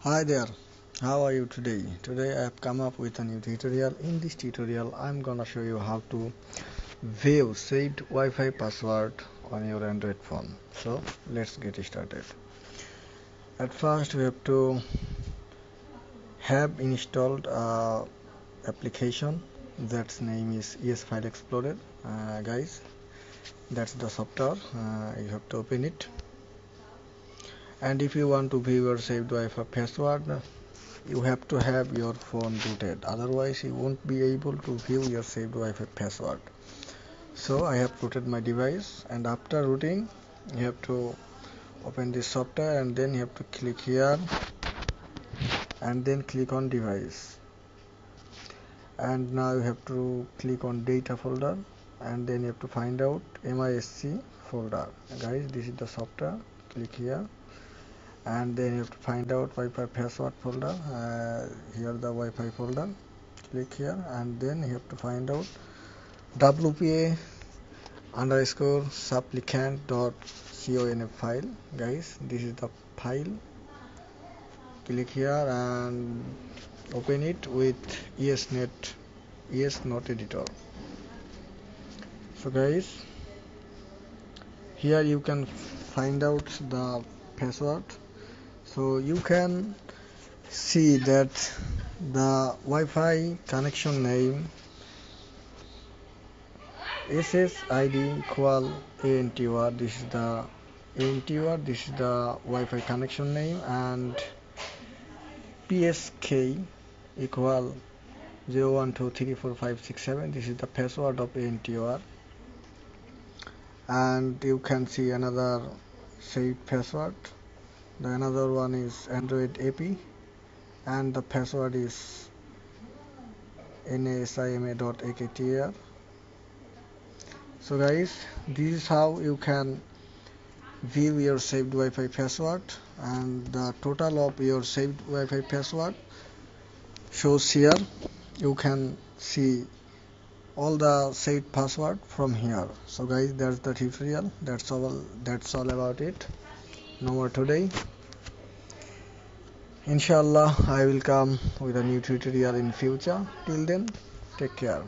Hi there, how are you today? Today I have come up with a new tutorial. In this tutorial I'm gonna show you how to view saved Wi-Fi password on your Android phone. So let's get started. At first we have to have installed a application that's name is ES File Explorer. Guys, that's the software. You have to open it. And if you want to view your saved Wi-Fi password, you have to have your phone rooted, otherwise you won't be able to view your saved Wi-Fi password. So I have rooted my device, and after rooting you have to open this software and then you have to click here and then click on device, and now you have to click on data folder and then you have to find out MISC folder. Guys, this is the software. Click here and then you have to find out Wi-Fi password folder. Here the Wi-Fi folder. Click here and then you have to find out WPA underscore supplicant dot conf file. Guys, this is the file. Click here and open it with ESNote editor. So guys, here you can find out the password. So you can see that the Wi-Fi connection name SSID equal ANTR. This is the ANTR. This is the Wi-Fi connection name, and PSK equal 012345667. This is the password of ANTR. And you can see another saved password. The another one is Android AP, and the password is nasima.aktr. So guys, this is how you can view your saved Wi-Fi password, and the total of your saved Wi-Fi password shows here. You can see all the saved password from here. So guys, that's the tutorial. That's all about it. No more today. Inshallah I will come with a new tutorial in future. Till then, take care.